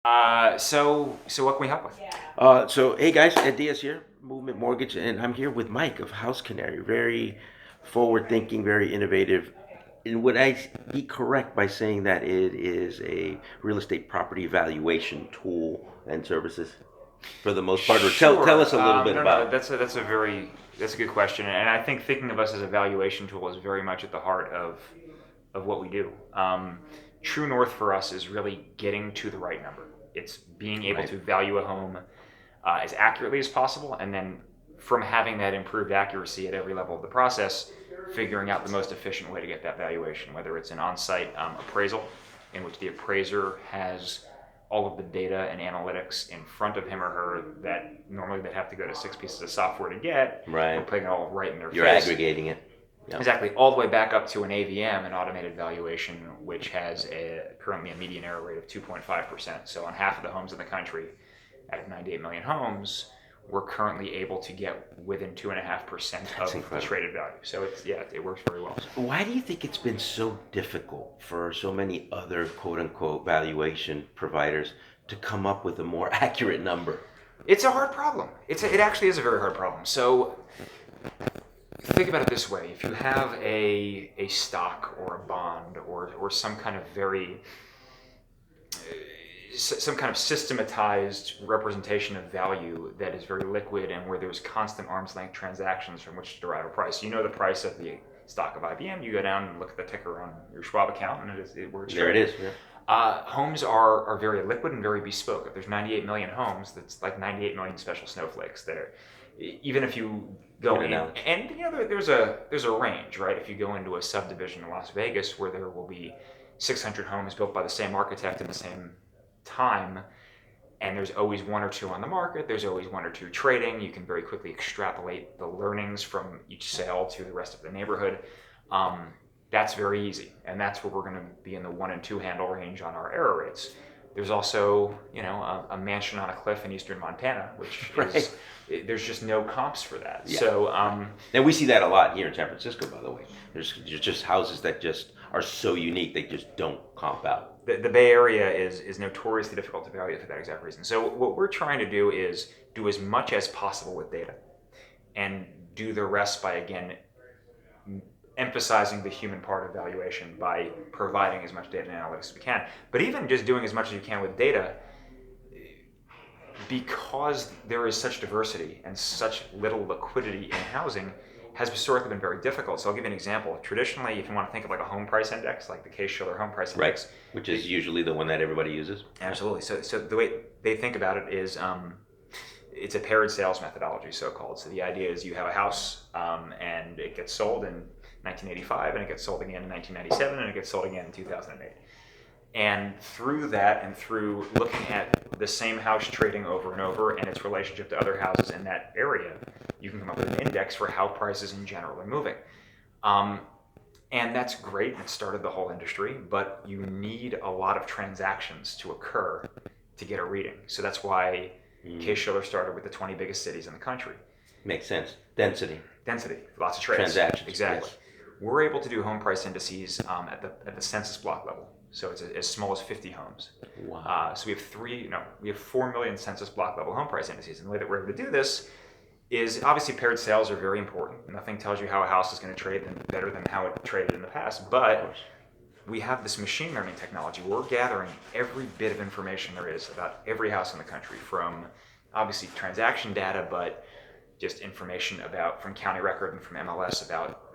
So what can we help with? So hey guys, Ed Diaz here, Movement Mortgage, and I'm here with Mike of House Canary. Very forward-thinking, very innovative. And would I be correct by saying that it is a real estate property valuation tool and services for the most part? Or tell us Sure. a little bit No. about. That's a good question, and I think thinking of us as a valuation tool is very much at the heart of what we do. True north for us is really getting to the right number. It's being able Right. to value a home as accurately as possible, and then from having that improved accuracy at every level of the process, figuring out the most efficient way to get that valuation, whether it's an on-site appraisal in which the appraiser has all of the data and analytics in front of him or her that normally they'd have to go to six pieces of software to get. We're Right. putting it all right in their You're face. aggregating it. Yeah. Exactly, all the way back up to an AVM, an automated valuation, which has currently a median error rate of 2.5%. So on half of the homes in the country, out of 98 million homes, we're currently able to get within 2.5% That's of the incredible. traded value. So it works very well. Why do you think it's been so difficult for so many other quote unquote valuation providers to come up with a more accurate number? It's a hard problem. It actually is a very hard problem. So think about it this way: if you have a stock or a bond or some kind of some kind of systematized representation of value that is very liquid and where there's constant arm's length transactions from which to derive a price. You know the price of the stock of IBM. You go down and look at the ticker on your Schwab account, and where it's There it trading. is. Yeah. Homes are very liquid and very bespoke. If there's 98 million homes, that's like 98 million special snowflakes there. Even if you go Good in, analogy. and there's a range, right? If you go into a subdivision in Las Vegas where there will be 600 homes built by the same architect in the same time, and there's always one or two on the market, there's always one or two trading, you can very quickly extrapolate the learnings from each sale to the rest of the neighborhood. um, that's very easy, and that's where we're going to be in the 1 and 2 handle range on our error rates. There's also, a mansion on a cliff in eastern Montana, which Right. is, there's just no comps for that. Yeah. So And we see that a lot here in San Francisco, by the way. There's just houses that just are so unique they just don't comp out. the Bay Area is notoriously difficult to value for that exact reason. So what we're trying to do is do as much as possible with data, and do the rest by, again, emphasizing the human part of valuation by providing as much data and analytics as we can. But even just doing as much as you can with data, because there is such diversity and such little liquidity in housing, has historically been very difficult. So I'll give you an example. Traditionally, if you want to think of like a home price index, like the Case-Shiller home price Right. index, Which is usually the one that everybody uses. absolutely. So the way they think about it is, it's a paired sales methodology, so-called. So the idea is you have a house, and it gets sold in 1985, and it gets sold again in 1997, and it gets sold again in 2008. And through that, and through looking at the same house trading over and over and its relationship to other houses in that area, you can come up with an index for how prices in general are moving. Um, and that's great, and it started the whole industry, but you need a lot of transactions to occur to get a reading. So that's why Case-Shiller started with the 20 biggest cities in the country. Makes sense. Density. Density, lots of trades. Transactions. Exactly. Yes. We're able to do home price indices at the census block level. So it's as small as 50 homes. Wow. So we have 4 million census block level home price indices. And the way that we're able to do this is, obviously, paired sales are very important. Nothing tells you how a house is going to trade better than how it traded in the past. Of But course. we have this machine learning technology. We're gathering every bit of information there is about every house in the country, from obviously transaction data, but just information about from county record and from MLS about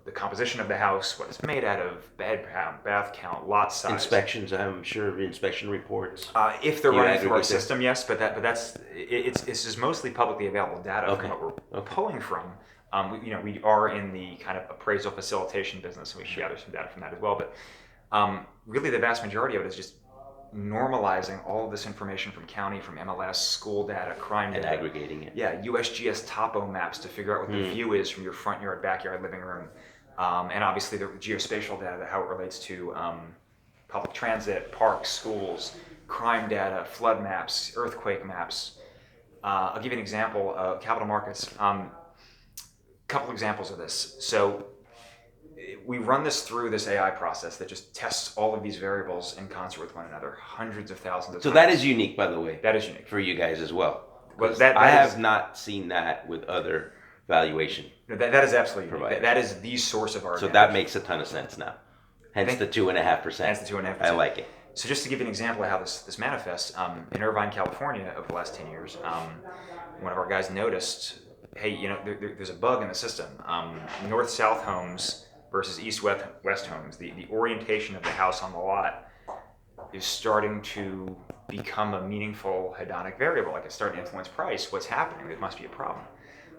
the composition of the house, what it's made out of, bed count, bath count, lot size. Inspections, I'm sure, inspection reports. If they're You running through our aggregate them? system, yes, but it's just mostly publicly available data Okay. from what we're Okay. pulling from. We are in the kind of appraisal facilitation business, and we gather some data from that as well. But really, the vast majority of it is just normalizing all of this information from county, from MLS, school data, crime And data. aggregating it. Yeah, USGS topo maps to figure out what the view is from your front yard, backyard, living room, and obviously the geospatial data, how it relates to public transit, parks, schools, crime data, flood maps, earthquake maps. I'll give you an example. Capital markets. Couple examples of this. So we run this through this AI process that just tests all of these variables in concert with one another, hundreds of thousands of So times. that is unique, by the way. That is unique for you guys as well. Well, I have not seen that with other valuation. No, that is absolutely unique. providers. That is the source of our So advantage. that makes a ton of sense now. Hence the 2.5%. Hence the 2.5%. I like it. So just to give you an example of how this manifests, in Irvine, California, over the last 10 years, one of our guys noticed, hey, there's a bug in the system. North-south homes versus east-west homes, the orientation of the house on the lot is starting to become a meaningful hedonic variable. Like it's starting to influence price. What's happening? There must be a problem.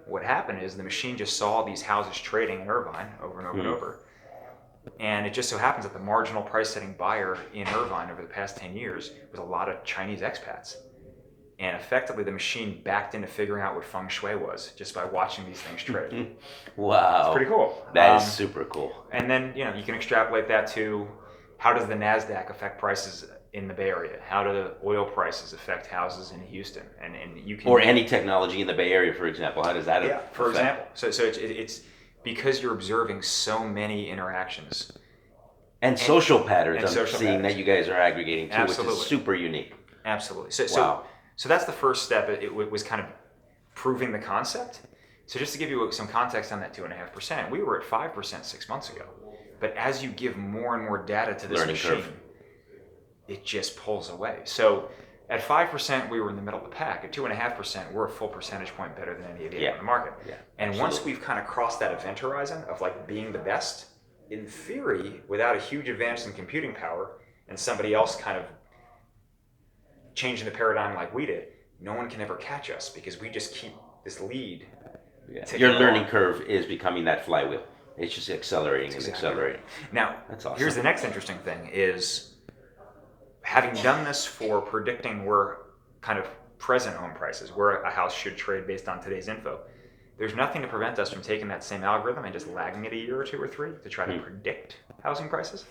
What happened is the machine just saw these houses trading in Irvine over and over and over. And it just so happens that the marginal price setting buyer in Irvine over the past 10 years was a lot of Chinese expats. And effectively the machine backed into figuring out what feng shui was just by watching these things trade. Wow. It's pretty cool. That is super cool. And then, you can extrapolate that to how does the NASDAQ affect prices in the Bay Area? How do the oil prices affect houses in Houston? And you can... Or any technology in the Bay Area, for example. How does that affect? For example. So it's because you're observing so many interactions. And social patterns, I'm social seeing patterns. that you guys are aggregating too, Absolutely. which is super unique. Absolutely. Wow. So that's the first step. It was kind of proving the concept. So just to give you some context on that 2.5%, we were at 5% 6 months ago. But as you give more and more data to this Learning machine, curve. it just pulls away. So at 5%, we were in the middle of the pack. At 2.5%, we're a full percentage point better than any of the other on the market. Yeah, and absolutely. once we've kind of crossed that event horizon of like being the best, in theory, without a huge advance in computing power and somebody else kind of changing the paradigm like we did, no one can ever catch us because we just keep this lead. Your learning curve is becoming that flywheel. It's just accelerating and accelerating. Now, That's awesome. Here's the next interesting thing is having done this for predicting where kind of present home prices, where a house should trade based on today's info, there's nothing to prevent us from taking that same algorithm and just lagging it a year or two or three to try to predict housing prices,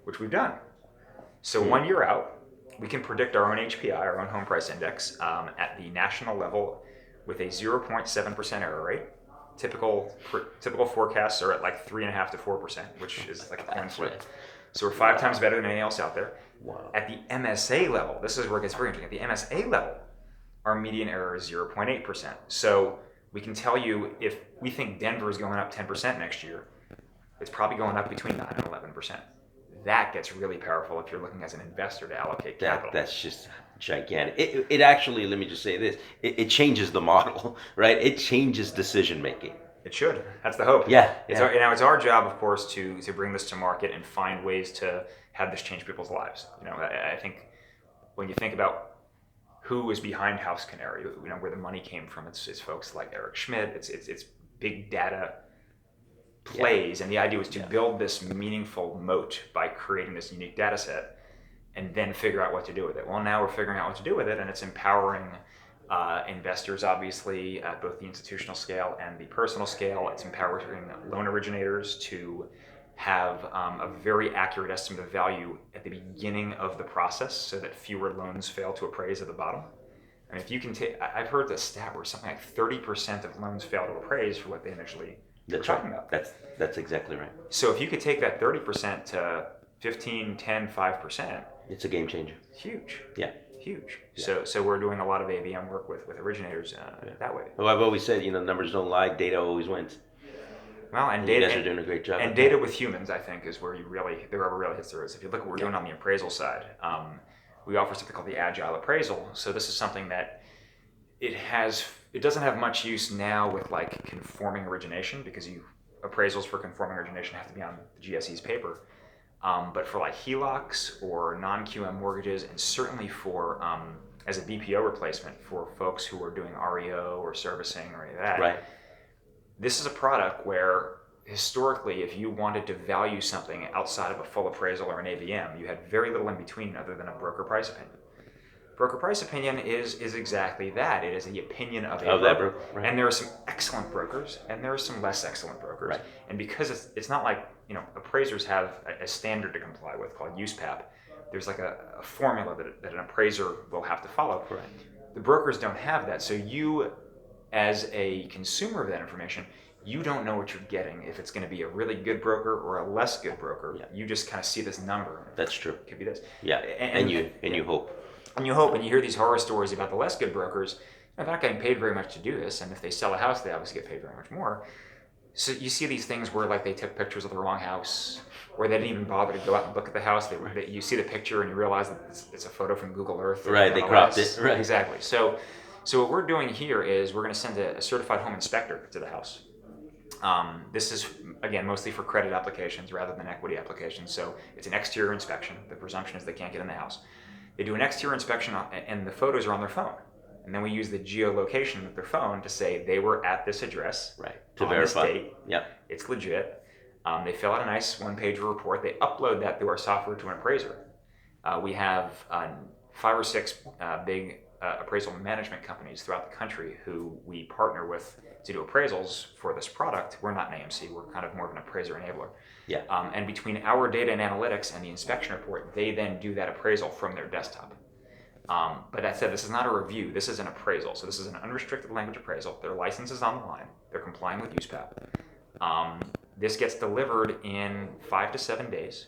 which we've done. So 1 year out, we can predict our own HPI, our own home price index, at the national level with a 0.7% error rate. Typical forecasts are at like 3.5 to 4%, which is like a coin flip. So we're 5 times better than anything else out there. Wow. At the MSA level, this is where it gets very interesting. At the MSA level, our median error is 0.8%. So we can tell you if we think Denver is going up 10% next year, it's probably going up between 9 and 11%. That gets really powerful if you're looking as an investor to allocate capital. That's just gigantic. It actually, let me just say this, it changes the model, right? It changes decision making. It should. That's the hope. Yeah. It's our job, of course, to bring this to market and find ways to have this change people's lives. I think when you think about who is behind House Canary, where the money came from, it's folks like Eric Schmidt. It's big data plays, and the idea was to build this meaningful moat by creating this unique data set and then figure out what to do with it. Well, now we're figuring out what to do with it, and it's empowering investors, obviously, at both the institutional scale and the personal scale. It's empowering loan originators to have a very accurate estimate of value at the beginning of the process so that fewer loans fail to appraise at the bottom. And if you can take, I've heard the stat where something like 30% of loans fail to appraise for what they initially were talking about. That's exactly right. So if you could take that 30% to 15, 10, 5%. It's a game changer. Huge. Yeah. Huge. Yeah. So we're doing a lot of ABM work with originators that way. Well, I've always said, numbers don't lie, data always wins. Well, and you data, guys are doing a great job. And data with humans, I think, is where the rubber really hits the road. If you look at what we're doing on the appraisal side, we offer something called the agile appraisal. So this is something that it doesn't have much use now with like conforming origination because appraisals for conforming origination have to be on the GSE's paper. But for like HELOCs or non-QM mortgages, and certainly for as a BPO replacement for folks who are doing REO or servicing or any of that. Right. This is a product where historically, if you wanted to value something outside of a full appraisal or an ABM, you had very little in between other than a broker price opinion. Broker price opinion is exactly that. It is the opinion of a broker. Right. And there are some excellent brokers and there are some less excellent brokers. Right. And because it's not like, appraisers have a standard to comply with called USPAP. There's like a formula that an appraiser will have to follow. Correct. The brokers don't have that. So you, as a consumer of that information, you don't know what you're getting if it's going to be a really good broker or a less good broker. Yeah. You just kind of see this number. That's true. It could be this. Yeah, and you hope. And you hope, and you hear these horror stories about the less good brokers. They're not getting paid very much to do this, and if they sell a house, they obviously get paid very much more. So you see these things where like they took pictures of the wrong house, or they didn't even bother to go out and look at the house. You see the picture and you realize that it's a photo from Google Earth. Right, they cropped it. Right. Exactly. So what we're doing here is we're going to send a certified home inspector to the house. This is, again, mostly for credit applications rather than equity applications. So it's an exterior inspection. The presumption is they can't get in the house. They do an exterior inspection and the photos are on their phone. And then we use the geolocation of their phone to say they were at this address. Right. To on verify. This date. Yep. It's legit. They fill out a nice one-page report. They upload that through our software to an appraiser. We have 5 or 6 big appraisal management companies throughout the country who we partner with to do appraisals for this product. We're not an AMC. We're kind of more of an appraiser enabler. Yeah. And between our data and analytics and the inspection report, they then do that appraisal from their desktop. But that said, this is not a review. This is an appraisal. So this is an unrestricted language appraisal. Their license is on the line. They're complying with USPAP. This gets delivered in 5 to 7 days.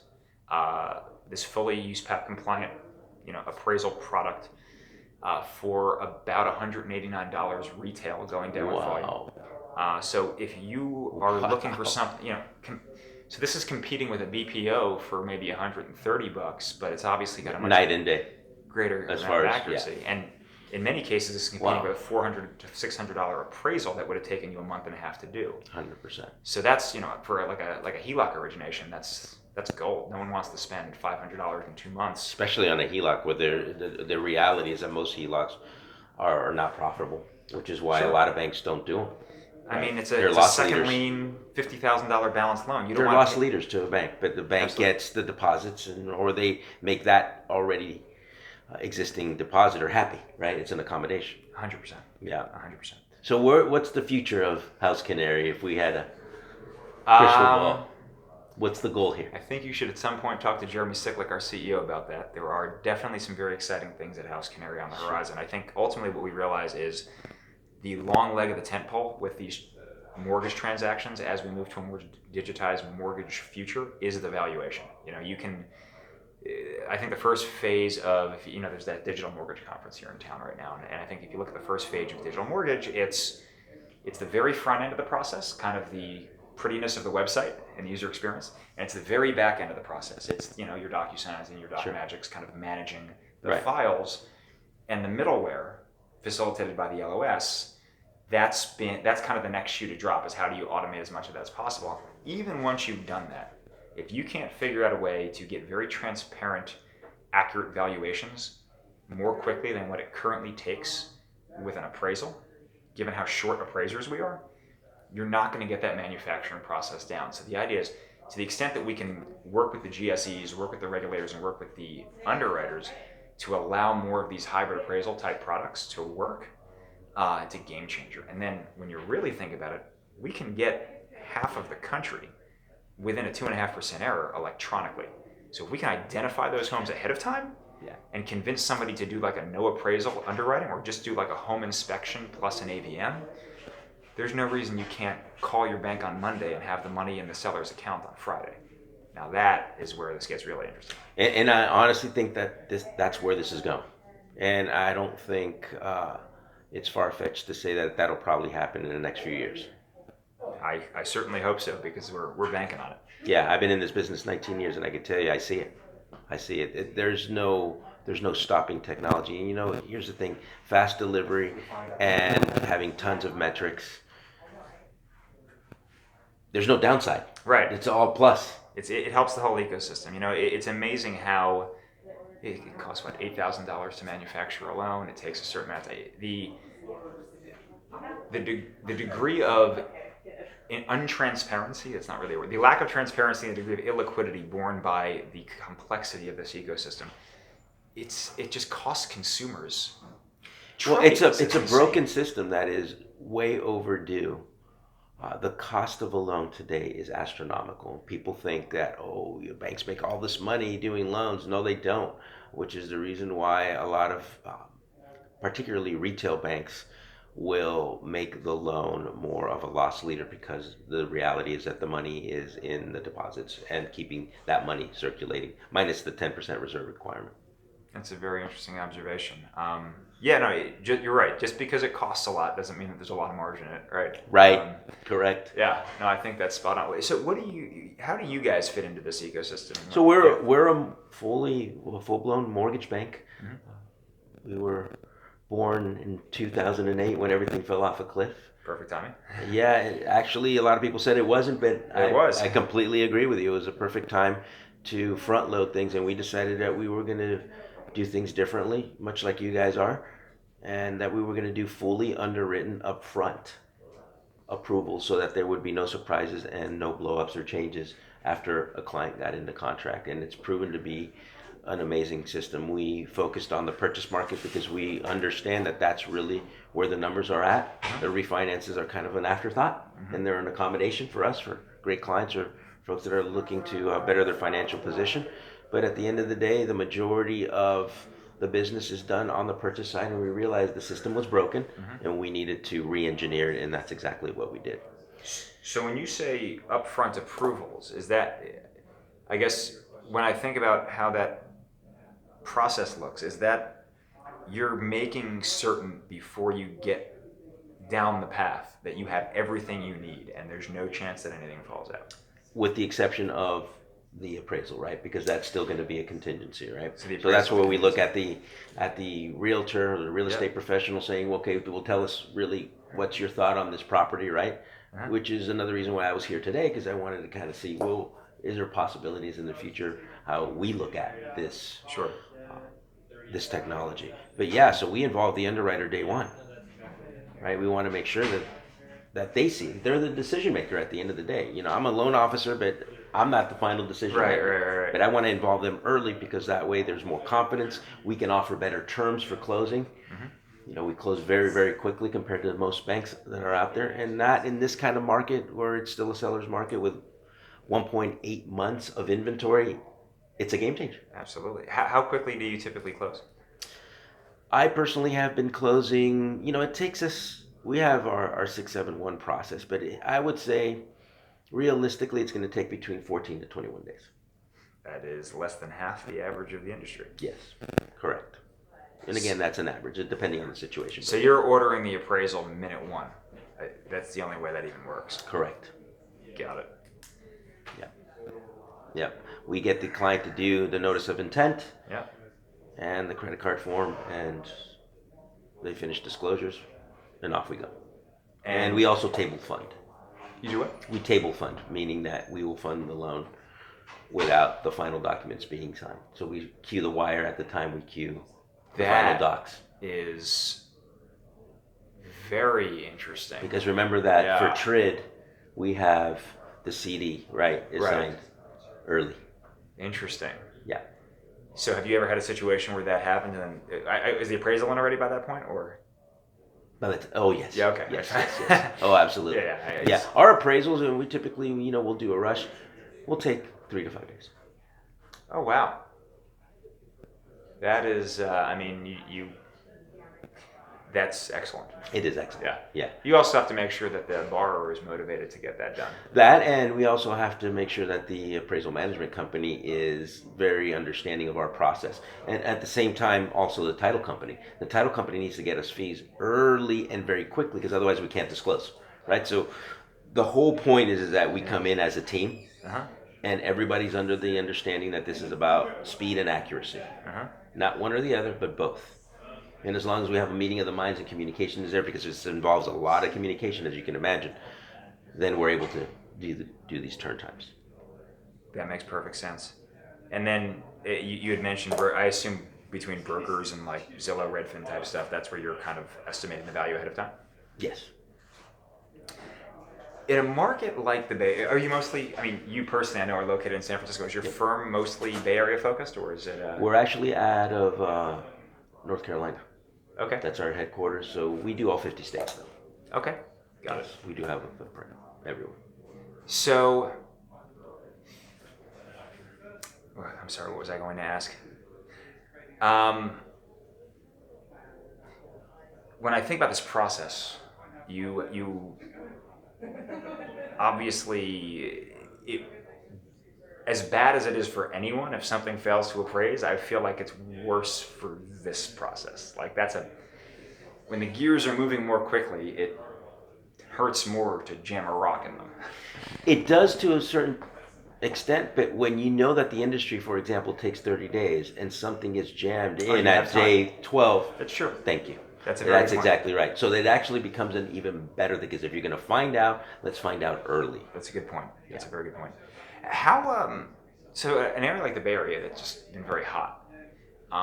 This fully USPAP compliant, appraisal product for about $189 retail going down with volume. So if you are looking for something, so this is competing with a BPO for maybe $130, but it's obviously got a much night and day greater as amount far of as accuracy. And in many cases, this is competing with a $400 to $600 appraisal that would have taken you a month and a half to do. 100%. So that's for like a HELOC origination, that's gold. No one wants to spend $500 in 2 months, Especially on a HELOC, where the reality is that most HELOCs are not profitable, which is why a lot of banks don't do them. I mean, it's a second lien, $50,000 balance loan. They're loss leaders to a bank, but the bank gets the deposits, or they make that already existing depositor happy, right? It's an accommodation. 100%. Yeah. 100%. So what's the future of House Canary if we had a crystal ball? What's the goal here? I think you should at some point talk to Jeremy Siklik, our CEO, about that. There are definitely some very exciting things at House Canary on the horizon. I think ultimately what we realize is the long leg of the tent pole with these mortgage transactions as we move to a more digitized mortgage future is the valuation. I think the first phase of, there's that digital mortgage conference here in town right now. And I think if you look at the first phase of digital mortgage, it's the very front end of the process, kind of the prettiness of the website and the user experience. And it's the very back end of the process. It's, your DocuSigns and your DocMagics kind of managing the files, and the middleware facilitated by the LOS. That's kind of the next shoe to drop, is how do you automate as much of that as possible. Even once you've done that, if you can't figure out a way to get very transparent, accurate valuations more quickly than what it currently takes with an appraisal, given how short appraisers we are, you're not going to get that manufacturing process down. So the idea is, to the extent that we can work with the GSEs, work with the regulators, and work with the underwriters to allow more of these hybrid appraisal type products to work, it's a game changer. And then when you really think about it, we can get half of the country within a 2.5% error electronically. So if we can identify those homes ahead of time and convince somebody to do like a no appraisal underwriting, or just do like a home inspection plus an AVM, there's no reason you can't call your bank on Monday and have the money in the seller's account on Friday. Now that is where this gets really interesting. And I honestly think that that's where this is going. And I don't think it's far-fetched to say that that'll probably happen in the next few years. I certainly hope so, because we're banking on it. Yeah, I've been in this business 19 years, and I can tell you, I see it. There's no stopping technology. And here's the thing: fast delivery and having tons of metrics. There's no downside. Right. It's all plus. It helps the whole ecosystem. It's amazing how it costs $8,000 to manufacture a loan. It takes a certain amount of time. The degree of untransparency, it's not really a word. The lack of transparency and the degree of illiquidity borne by the complexity of this ecosystem, it just costs consumers. Well, it's a broken system that is way overdue. The cost of a loan today is astronomical. People think that, banks make all this money doing loans. No, they don't, which is the reason why a lot of, particularly retail banks, will make the loan more of a loss leader, because the reality is that the money is in the deposits and keeping that money circulating, minus the 10% reserve requirement. That's a very interesting observation. Yeah, no, you're right. Just because it costs a lot doesn't mean that there's a lot of margin in it, right? Right. Correct. Yeah, no, I think that's spot on. So, how do you guys fit into this ecosystem? So we're a full blown mortgage bank. Mm-hmm. We were born in 2008 when everything fell off a cliff. Perfect timing. Yeah, actually, a lot of people said it wasn't, but I completely agree with you. It was a perfect time to front load things, and we decided that we were going to do things differently, much like you guys are, and that we were going to do fully underwritten upfront approval, so that there would be no surprises and no blowups or changes after a client got into contract. And it's proven to be an amazing system. We focused on the purchase market because we understand that that's really where the numbers are at. The refinances are kind of an afterthought, and they're an accommodation for us, for great clients or folks that are looking to better their financial position. But at the end of the day, the majority of the business is done on the purchase side, and we realized the system was broken, and we needed to re-engineer it, and that's exactly what we did. So when you say upfront approvals, is that, I guess, when I think about how that process looks, is that you're making certain before you get down the path that you have everything you need and there's no chance that anything falls out? With the exception of the appraisal, right? Because that's still going to be a contingency, right? So that's where we look at the realtor or the real estate Yep. professional saying, okay, well, tell us really what's your thought on this property, right? Which is another reason why I was here today, because I wanted to kind of see, well, is there possibilities in the future how we look at this Sure. this technology? But yeah, so we involve the underwriter day one, right? We want to make sure that they see they're the decision maker at the end of the day. You know, I'm a loan officer, but I'm not the final decision maker. Right. But I want to involve them early, because that way there's more confidence. We can offer better terms for closing. You know, we close very, very quickly compared to most banks that are out there, and not in this kind of market where it's still a seller's market with 1.8 months of inventory. It's a game changer. Absolutely. How quickly do you typically close? I personally have been closing, you know, it takes us, we have our 671 process, but I would say realistically it's going to take between 14 to 21 days. That is less than half the average of the industry. Yes, correct. And again, that's an average, depending on the situation. So you're ordering the appraisal minute one. That's the only way that even works. Correct. Got it. Yeah. We get the client to do the notice of intent. Yeah. And the credit card form, and they finish disclosures, and off we go. And we also table fund. You do what? We table fund, meaning that we will fund the loan without the final documents being signed. So we queue the wire at the time we queue the final docs. Is very interesting. Because remember that for TRID, we have the CD, right, is signed early. Interesting. Yeah. So have you ever had a situation where that happened, and then is the appraisal in already by that point, or? Oh yes. Yeah. Okay. Yes. Oh, absolutely. Yeah. Our appraisals, and we typically, you know, we'll do a rush. We'll take 3 to 5 days. Oh wow. That is, I mean, you. That's excellent. It is excellent. Yeah. You also have to make sure that the borrower is motivated to get that done. That, and we also have to make sure that the appraisal management company is very understanding of our process. And at the same time, also the title company. The title company needs to get us fees early and very quickly, because otherwise we can't disclose, right? So the whole point is that we come in as a team, and everybody's under the understanding that this is about speed and accuracy. Not one or the other, but both. And as long as we have a meeting of the minds and communication is there, because this involves a lot of communication, as you can imagine, then we're able to do these turn times. That makes perfect sense. And then you had mentioned, I assume between brokers and like Zillow, Redfin type stuff, that's where you're kind of estimating the value ahead of time? Yes. In a market like the Bay, are you mostly, I mean, you personally, I know, are located in San Francisco. Is your firm mostly Bay Area focused, or is it? We're actually out of North Carolina. Okay. That's our headquarters, so we do all 50 states, though. Okay, got it. We do have a footprint everywhere. So, I'm sorry, what was I going to ask? when I think about this process, you obviously it, as bad as it is for anyone, if something fails to appraise, I feel like it's worse for this process. Like when the gears are moving more quickly, it hurts more to jam a rock in them. It does to a certain extent, but when you know that the industry, for example, takes 30 days and something gets jammed Oh, in you at have time. day 12, That's true. thank you. That's a very That's good point. exactly right. So it actually becomes an even better thing because if you're going to find out, let's find out early. That's a good point. That's Yeah. a very good point. How so an area like the Bay Area that's just been very hot.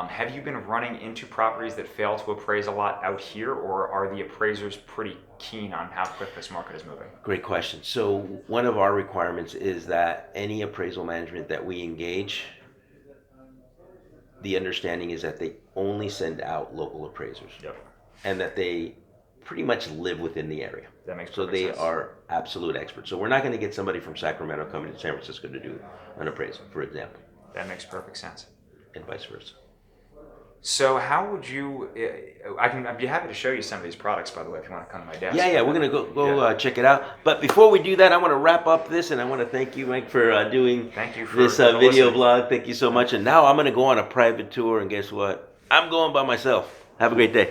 Have you been running into properties that fail to appraise a lot out here, or are the appraisers pretty keen on how quick this market is moving? Great question. So one of our requirements is that any appraisal management that we engage, the understanding is that they only send out local appraisers Yep. and that they pretty much live within the area. That makes So perfect they sense. are absolute experts. So we're not going to get somebody from Sacramento coming to San Francisco to do an appraisal, for example, That makes perfect sense. and vice versa. So how would you? I'd be happy to show you some of these products, by the way, if you want to come to my desk. Yeah, we're gonna go Yeah. check it out. But before we do that, I want to wrap up this, and I want to thank you, Mike, for doing Thank you for this for video listening. blog. Thank you so much. And now I'm gonna go on a private tour, and guess what? I'm going by myself. Have a great day.